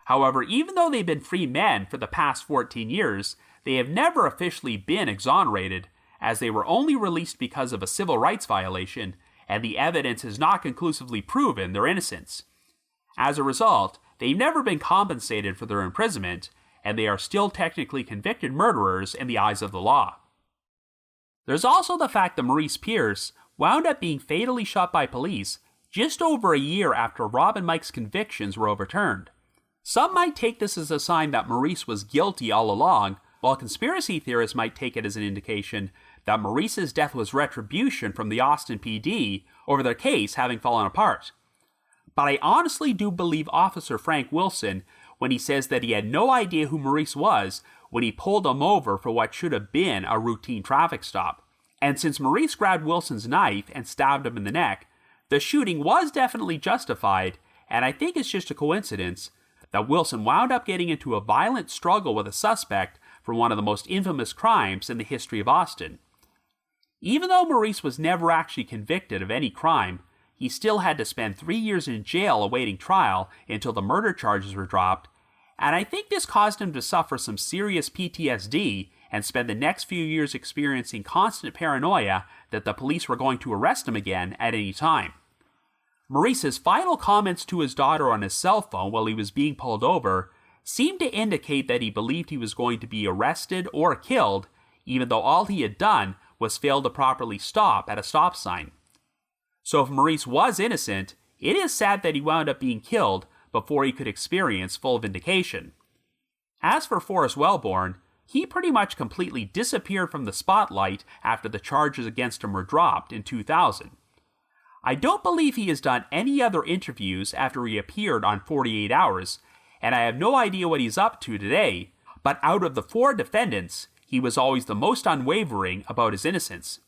However, even though they've been free men for the past 14 years, they have never officially been exonerated, as they were only released because of a civil rights violation, and the evidence has not conclusively proven their innocence. As a result, they've never been compensated for their imprisonment, and they are still technically convicted murderers in the eyes of the law. There's also the fact that Maurice Pierce wound up being fatally shot by police just over a year after Rob and Mike's convictions were overturned. Some might take this as a sign that Maurice was guilty all along, while conspiracy theorists might take it as an indication that Maurice's death was retribution from the Austin PD over their case having fallen apart. But I honestly do believe Officer Frank Wilson when he says that he had no idea who Maurice was when he pulled him over for what should have been a routine traffic stop. And since Maurice grabbed Wilson's knife and stabbed him in the neck, the shooting was definitely justified, and I think it's just a coincidence that Wilson wound up getting into a violent struggle with a suspect for one of the most infamous crimes in the history of Austin. Even though Maurice was never actually convicted of any crime, he still had to spend 3 years in jail awaiting trial until the murder charges were dropped, and I think this caused him to suffer some serious PTSD and spend the next few years experiencing constant paranoia that the police were going to arrest him again at any time. Maurice's final comments to his daughter on his cell phone while he was being pulled over seemed to indicate that he believed he was going to be arrested or killed, even though all he had done was fail to properly stop at a stop sign. So if Maurice was innocent, it is sad that he wound up being killed before he could experience full vindication. As for Forrest Wellborn, he pretty much completely disappeared from the spotlight after the charges against him were dropped in 2000. I don't believe he has done any other interviews after he appeared on 48 Hours, and I have no idea what he's up to today, but out of the 4 defendants, he was always the most unwavering about his innocence.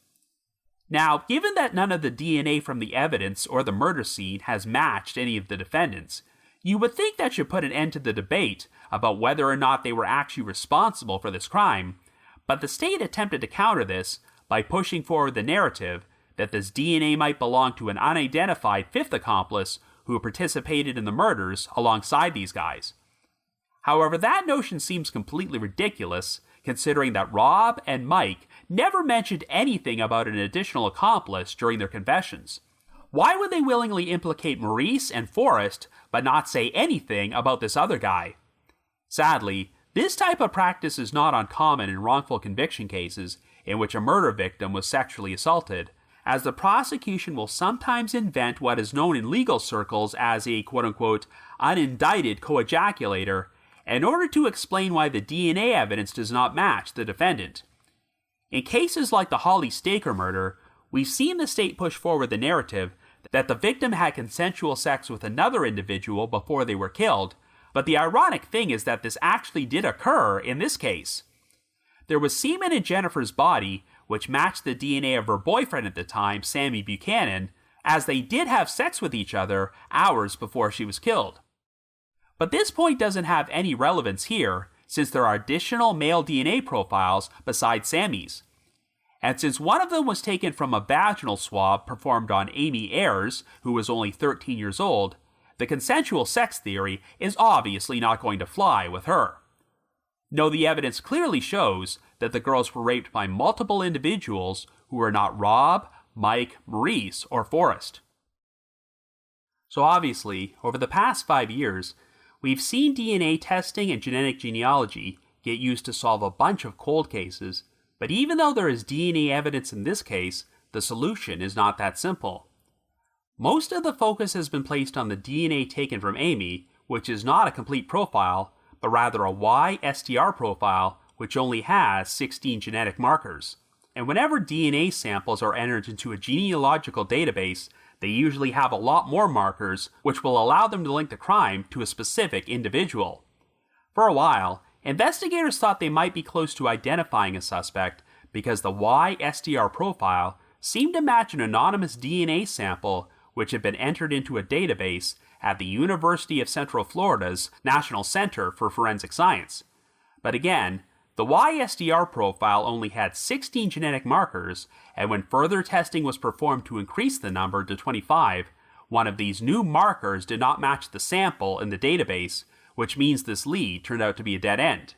Now, given that none of the DNA from the evidence or the murder scene has matched any of the defendants, you would think that should put an end to the debate about whether or not they were actually responsible for this crime, but the state attempted to counter this by pushing forward the narrative that this DNA might belong to an unidentified 5th accomplice who participated in the murders alongside these guys. However, that notion seems completely ridiculous, considering that Rob and Mike never mentioned anything about an additional accomplice during their confessions. Why would they willingly implicate Maurice and Forrest, but not say anything about this other guy? Sadly, this type of practice is not uncommon in wrongful conviction cases in which a murder victim was sexually assaulted, as the prosecution will sometimes invent what is known in legal circles as a quote-unquote unindicted co-ejaculator in order to explain why the DNA evidence does not match the defendant. In cases like the Holly Staker murder, we've seen the state push forward the narrative that the victim had consensual sex with another individual before they were killed, but the ironic thing is that this actually did occur in this case. There was semen in Jennifer's body, which matched the DNA of her boyfriend at the time, Sammy Buchanan, as they did have sex with each other hours before she was killed. But this point doesn't have any relevance here, since there are additional male DNA profiles besides Sammy's. And since one of them was taken from a vaginal swab performed on Amy Ayers, who was only 13 years old, the consensual sex theory is obviously not going to fly with her. No, the evidence clearly shows that the girls were raped by multiple individuals who were not Rob, Mike, Maurice, or Forrest. So obviously, over the past 5 years, we've seen DNA testing and genetic genealogy get used to solve a bunch of cold cases, but even though there is DNA evidence in this case, the solution is not that simple. Most of the focus has been placed on the DNA taken from Amy, which is not a complete profile, but rather a Y STR profile which only has 16 genetic markers. And whenever DNA samples are entered into a genealogical database, they usually have a lot more markers which will allow them to link the crime to a specific individual. For a while, investigators thought they might be close to identifying a suspect because the Y STR profile seemed to match an anonymous DNA sample which had been entered into a database at the University of Central Florida's National Center for Forensic Science. But again, the Y STR profile only had 16 genetic markers, and when further testing was performed to increase the number to 25, one of these new markers did not match the sample in the database, which means this lead turned out to be a dead end.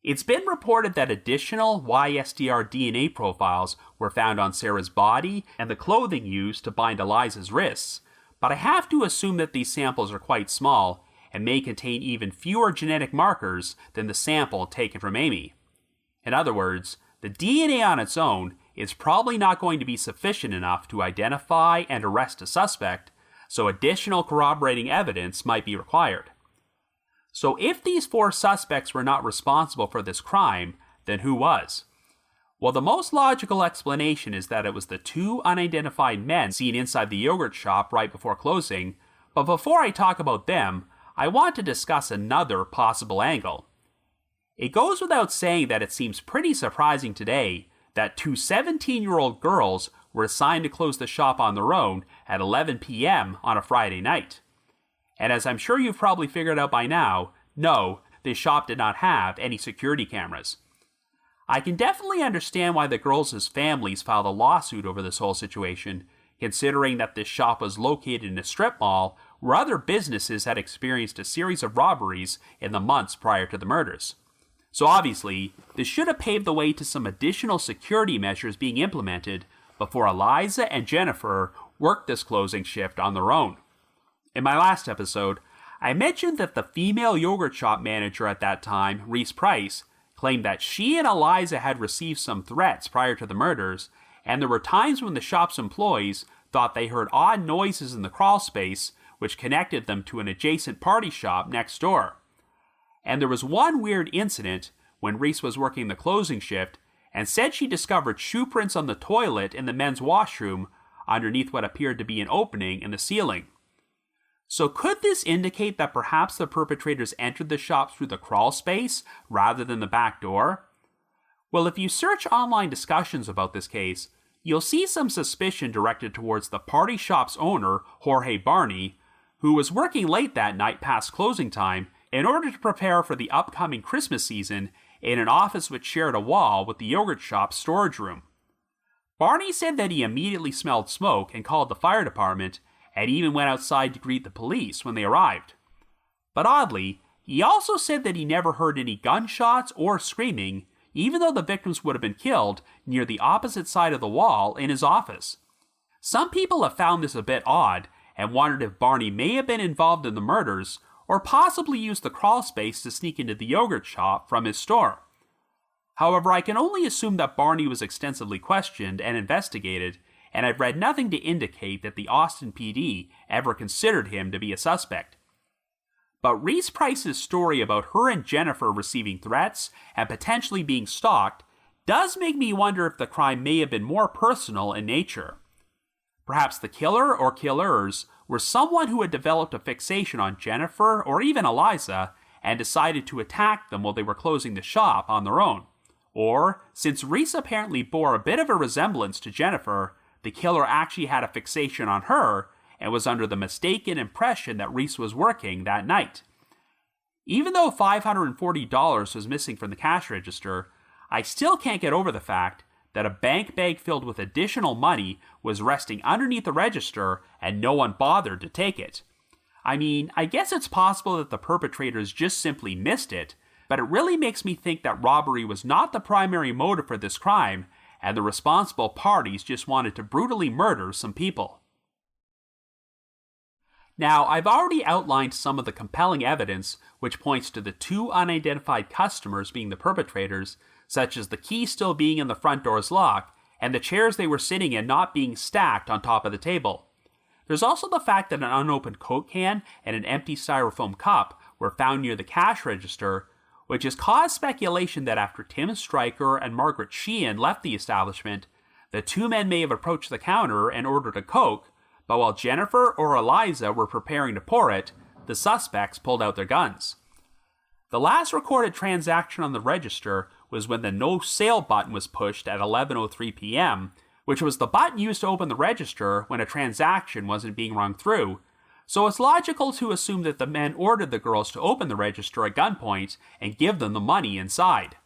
It's been reported that additional YSTR DNA profiles were found on Sarah's body and the clothing used to bind Eliza's wrists, but I have to assume that these samples are quite small and may contain even fewer genetic markers than the sample taken from Amy. In other words, the DNA on its own is probably not going to be sufficient enough to identify and arrest a suspect, so additional corroborating evidence might be required. So if these 4 suspects were not responsible for this crime, then who was? Well, the most logical explanation is that it was the 2 unidentified men seen inside the yogurt shop right before closing, but before I talk about them, I want to discuss another possible angle. It goes without saying that it seems pretty surprising today that 2 17-year-old girls were assigned to close the shop on their own at 11 p.m. on a Friday night. And as I'm sure you've probably figured out by now, no, this shop did not have any security cameras. I can definitely understand why the girls' families filed a lawsuit over this whole situation, considering that this shop was located in a strip mall where other businesses had experienced a series of robberies in the months prior to the murders. So obviously, this should have paved the way to some additional security measures being implemented before Eliza and Jennifer worked this closing shift on their own. In my last episode, I mentioned that the female yogurt shop manager at that time, Reese Price, claimed that she and Eliza had received some threats prior to the murders, and there were times when the shop's employees thought they heard odd noises in the crawl space which connected them to an adjacent party shop next door. And there was one weird incident when Reese was working the closing shift and said she discovered shoe prints on the toilet in the men's washroom underneath what appeared to be an opening in the ceiling. So could this indicate that perhaps the perpetrators entered the shop through the crawl space rather than the back door? Well, if you search online discussions about this case, you'll see some suspicion directed towards the party shop's owner, Jorge Barney, who was working late that night past closing time in order to prepare for the upcoming Christmas season in an office which shared a wall with the yogurt shop's storage room. Barney said that he immediately smelled smoke and called the fire department, and even went outside to greet the police when they arrived. But oddly, he also said that he never heard any gunshots or screaming, even though the victims would have been killed near the opposite side of the wall in his office. Some people have found this a bit odd and wondered if Barney may have been involved in the murders or possibly used the crawl space to sneak into the yogurt shop from his store. However, I can only assume that Barney was extensively questioned and investigated, and I've read nothing to indicate that the Austin PD ever considered him to be a suspect. But Reese Price's story about her and Jennifer receiving threats and potentially being stalked does make me wonder if the crime may have been more personal in nature. Perhaps the killer or killers were someone who had developed a fixation on Jennifer or even Eliza and decided to attack them while they were closing the shop on their own. Or, since Reese apparently bore a bit of a resemblance to Jennifer, the killer actually had a fixation on her and was under the mistaken impression that Reese was working that night. Even though $540 was missing from the cash register, I still can't get over the fact that a bank bag filled with additional money was resting underneath the register and no one bothered to take it. I mean, I guess it's possible that the perpetrators just simply missed it, but it really makes me think that robbery was not the primary motive for this crime, and the responsible parties just wanted to brutally murder some people. Now, I've already outlined some of the compelling evidence which points to the 2 unidentified customers being the perpetrators, such as the key still being in the front door's lock, and the chairs they were sitting in not being stacked on top of the table. There's also the fact that an unopened Coke can and an empty styrofoam cup were found near the cash register, which has caused speculation that after Tim Stryker and Margaret Sheehan left the establishment, the two men may have approached the counter and ordered a Coke, but while Jennifer or Eliza were preparing to pour it, the suspects pulled out their guns. The last recorded transaction on the register was when the no sale button was pushed at 11:03 p.m., which was the button used to open the register when a transaction wasn't being rung through, so it's logical to assume that the men ordered the girls to open the register at gunpoint and give them the money inside.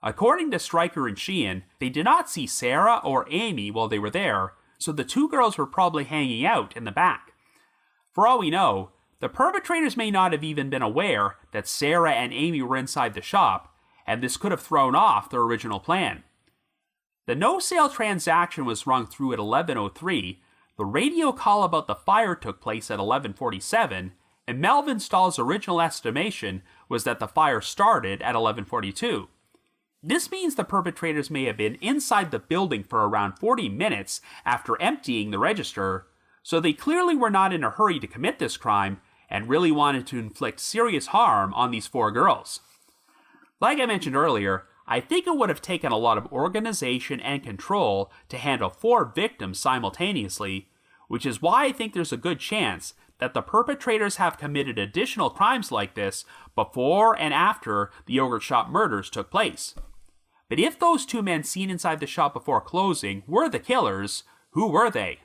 According to Stryker and Sheehan, they did not see Sarah or Amy while they were there, so the two girls were probably hanging out in the back. For all we know, the perpetrators may not have even been aware that Sarah and Amy were inside the shop, and this could have thrown off their original plan. The no-sale transaction was rung through at 11:03, the radio call about the fire took place at 11:47, and Melvin Stahl's original estimation was that the fire started at 11:42. This means the perpetrators may have been inside the building for around 40 minutes after emptying the register, so they clearly were not in a hurry to commit this crime and really wanted to inflict serious harm on these four girls. Like I mentioned earlier, I think it would have taken a lot of organization and control to handle four victims simultaneously, which is why I think there's a good chance that the perpetrators have committed additional crimes like this before and after the yogurt shop murders took place. But if those two men seen inside the shop before closing were the killers, who were they?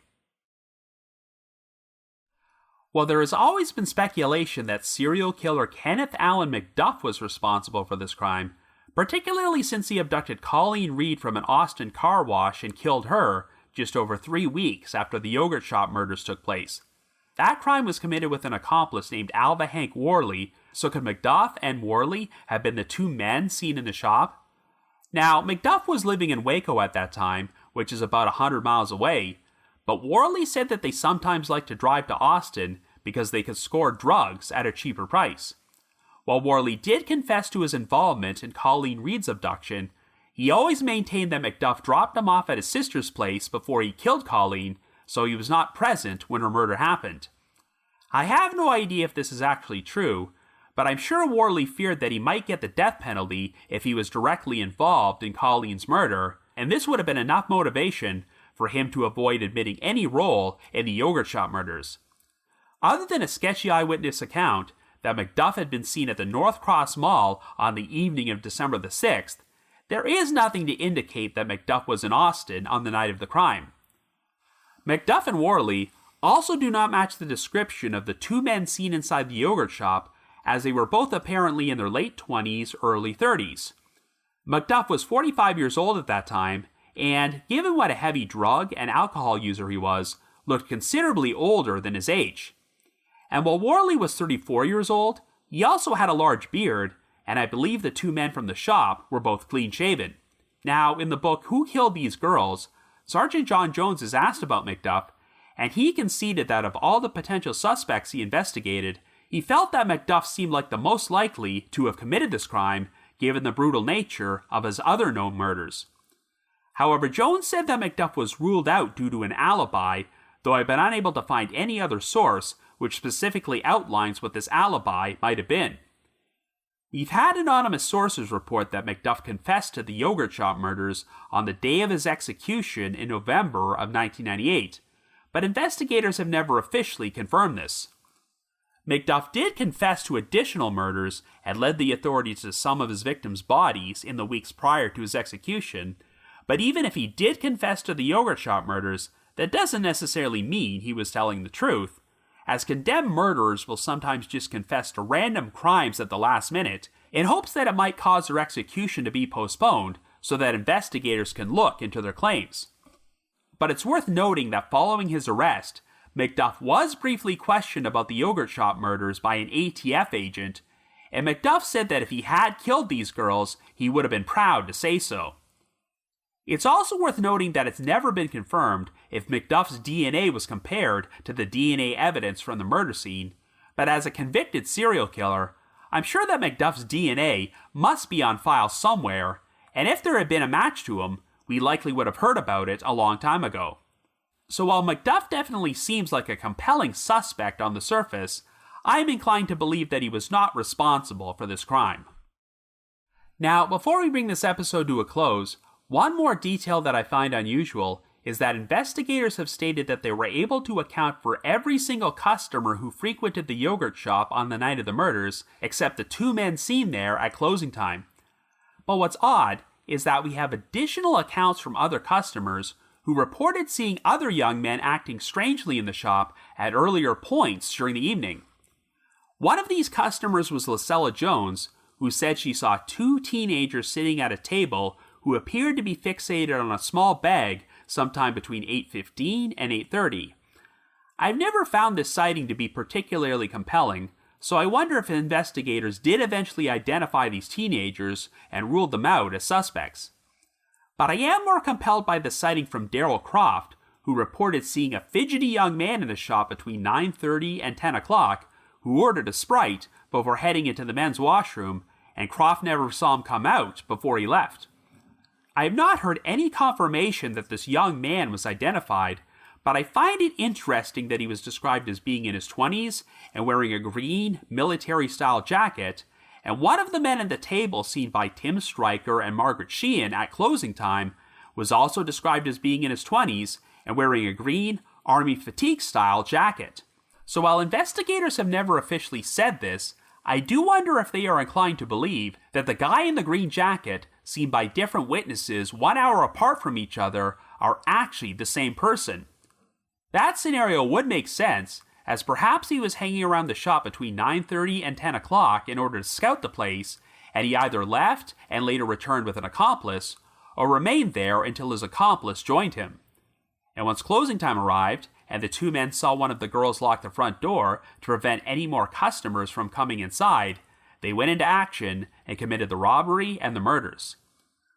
Well, there has always been speculation that serial killer Kenneth Allen McDuff was responsible for this crime, particularly since he abducted Colleen Reed from an Austin car wash and killed her just over 3 weeks after the yogurt shop murders took place. That crime was committed with an accomplice named Alva Hank Worley, so could McDuff and Worley have been the two men seen in the shop? Now, McDuff was living in Waco at that time, which is about 100 miles away, but Worley said that they sometimes liked to drive to Austin because they could score drugs at a cheaper price. While Worley did confess to his involvement in Colleen Reed's abduction, he always maintained that McDuff dropped him off at his sister's place before he killed Colleen, so he was not present when her murder happened. I have no idea if this is actually true, but I'm sure Worley feared that he might get the death penalty if he was directly involved in Colleen's murder, and this would have been enough motivation for him to avoid admitting any role in the yogurt shop murders. Other than a sketchy eyewitness account that McDuff had been seen at the North Cross Mall on the evening of December the 6th, there is nothing to indicate that McDuff was in Austin on the night of the crime. McDuff and Worley also do not match the description of the two men seen inside the yogurt shop, as they were both apparently in their late 20s, early 30s. McDuff was 45 years old at that time, and, given what a heavy drug and alcohol user he was, looked considerably older than his age. And while Worley was 34 years old, he also had a large beard, and I believe the two men from the shop were both clean-shaven. Now, in the book Who Killed These Girls, Sergeant John Jones is asked about McDuff, and he conceded that of all the potential suspects he investigated, he felt that McDuff seemed like the most likely to have committed this crime, given the brutal nature of his other known murders. However, Jones said that McDuff was ruled out due to an alibi, though I've been unable to find any other source which specifically outlines what this alibi might have been. We've had anonymous sources report that McDuff confessed to the yogurt shop murders on the day of his execution in November of 1998, but investigators have never officially confirmed this. McDuff did confess to additional murders and led the authorities to some of his victims' bodies in the weeks prior to his execution, but even if he did confess to the yogurt shop murders, that doesn't necessarily mean he was telling the truth, as condemned murderers will sometimes just confess to random crimes at the last minute in hopes that it might cause their execution to be postponed so that investigators can look into their claims. But it's worth noting that following his arrest, McDuff was briefly questioned about the yogurt shop murders by an ATF agent, and McDuff said that if he had killed these girls, he would have been proud to say so. It's also worth noting that it's never been confirmed if McDuff's DNA was compared to the DNA evidence from the murder scene, but as a convicted serial killer, I'm sure that McDuff's DNA must be on file somewhere, and if there had been a match to him, we likely would have heard about it a long time ago. So while McDuff definitely seems like a compelling suspect on the surface, I am inclined to believe that he was not responsible for this crime. Now, before we bring this episode to a close, one more detail that I find unusual is that investigators have stated that they were able to account for every single customer who frequented the yogurt shop on the night of the murders, except the two men seen there at closing time. But what's odd is that we have additional accounts from other customers who reported seeing other young men acting strangely in the shop at earlier points during the evening. One of these customers was Lysella Jones, who said she saw two teenagers sitting at a table who appeared to be fixated on a small bag sometime between 8:15 and 8:30. I've never found this sighting to be particularly compelling, so I wonder if investigators did eventually identify these teenagers and ruled them out as suspects. But I am more compelled by the sighting from Daryl Croft, who reported seeing a fidgety young man in the shop between 9:30 and 10 o'clock, who ordered a Sprite before heading into the men's washroom, and Croft never saw him come out before he left. I have not heard any confirmation that this young man was identified, but I find it interesting that he was described as being in his 20s and wearing a green, military-style jacket, and one of the men at the table seen by Tim Stryker and Margaret Sheehan at closing time was also described as being in his 20s and wearing a green, army fatigue-style jacket. So while investigators have never officially said this, I do wonder if they are inclined to believe that the guy in the green jacket, seen by different witnesses 1 hour apart from each other, are actually the same person. That scenario would make sense, as perhaps he was hanging around the shop between 9:30 and 10 o'clock in order to scout the place, and he either left and later returned with an accomplice, or remained there until his accomplice joined him. And once closing time arrived, and the two men saw one of the girls lock the front door to prevent any more customers from coming inside, they went into action and committed the robbery and the murders.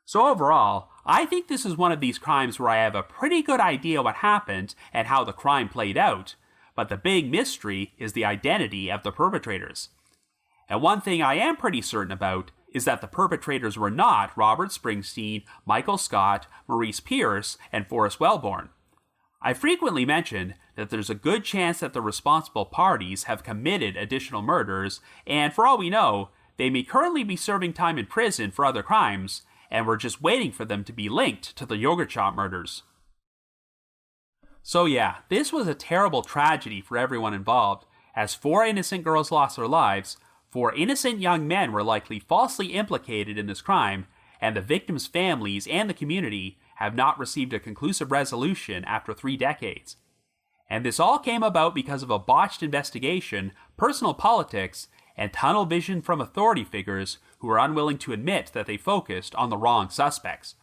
So overall, I think this is one of these crimes where I have a pretty good idea what happened and how the crime played out, but the big mystery is the identity of the perpetrators. And one thing I am pretty certain about is that the perpetrators were not Robert Springsteen, Michael Scott, Maurice Pierce, and Forrest Wellborn. I frequently mention that there's a good chance that the responsible parties have committed additional murders, and for all we know, they may currently be serving time in prison for other crimes, and we're just waiting for them to be linked to the yogurt shop murders. So yeah, this was a terrible tragedy for everyone involved, as 4 innocent girls lost their lives, 4 innocent young men were likely falsely implicated in this crime, and the victims' families and the community have not received a conclusive resolution after 3 decades. And this all came about because of a botched investigation, personal politics, and tunnel vision from authority figures who are unwilling to admit that they focused on the wrong suspects.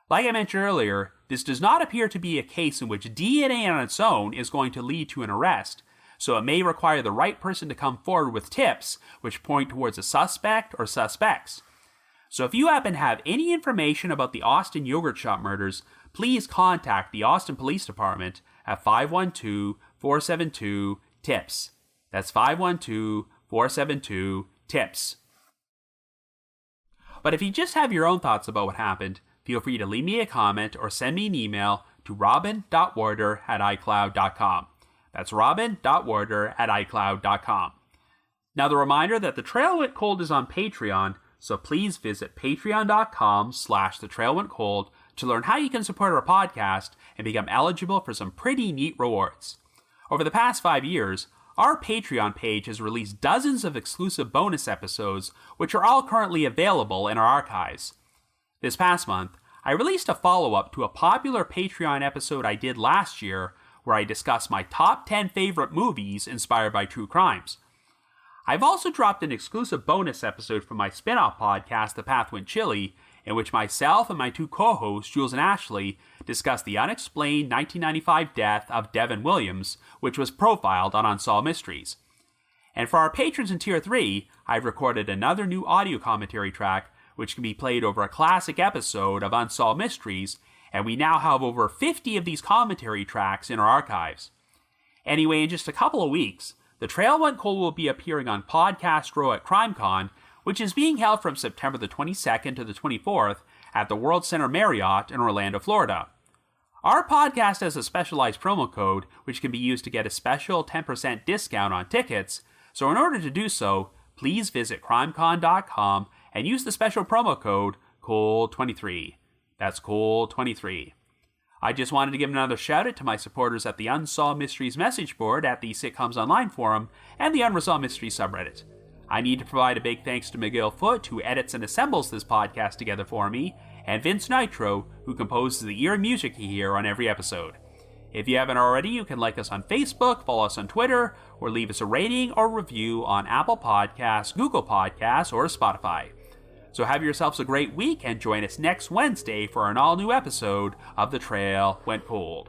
Like I mentioned earlier, this does not appear to be a case in which DNA on its own is going to lead to an arrest, so it may require the right person to come forward with tips which point towards a suspect or suspects. So if you happen to have any information about the Austin yogurt shop murders, please contact the Austin Police Department at 512-472-TIPS. That's 512-472-TIPS. But if you just have your own thoughts about what happened, feel free to leave me a comment or send me an email to robin.warder@icloud.com. That's robin.warder@icloud.com. Now the reminder that The Trail Went Cold is on Patreon, so please visit patreon.com/thetrailwentcold to learn how you can support our podcast and become eligible for some pretty neat rewards. Over the past 5 years, our Patreon page has released dozens of exclusive bonus episodes, which are all currently available in our archives. This past month, I released a follow-up to a popular Patreon episode I did last year, where I discussed my top 10 favorite movies inspired by true crimes. I've also dropped an exclusive bonus episode from my spin-off podcast, The Path Went Chilly, in which myself and my 2 co-hosts, Jules and Ashley, discussed the unexplained 1995 death of Devin Williams, which was profiled on Unsolved Mysteries. And for our patrons in Tier 3, I've recorded another new audio commentary track, which can be played over a classic episode of Unsolved Mysteries, and we now have over 50 of these commentary tracks in our archives. Anyway, in just a couple of weeks, The Trail Went Cold will be appearing on Podcast Row at CrimeCon, which is being held from September the 22nd to the 24th at the World Center Marriott in Orlando, Florida. Our podcast has a specialized promo code, which can be used to get a special 10% discount on tickets, So in order to do so, please visit crimecon.com and use the special promo code COLD23. That's COLD23. I just wanted to give another shout out to my supporters at the Unsolved Mysteries message board at the Sitcoms Online forum and the Unresolved Mysteries subreddit. I need to provide a big thanks to Miguel Foote, who edits and assembles this podcast together for me, and Vince Nitro, who composes the eerie music you hear on every episode. If you haven't already, you can like us on Facebook, follow us on Twitter, or leave us a rating or review on Apple Podcasts, Google Podcasts, or Spotify. So have yourselves a great week and join us next Wednesday for an all-new episode of The Trail Went Cold.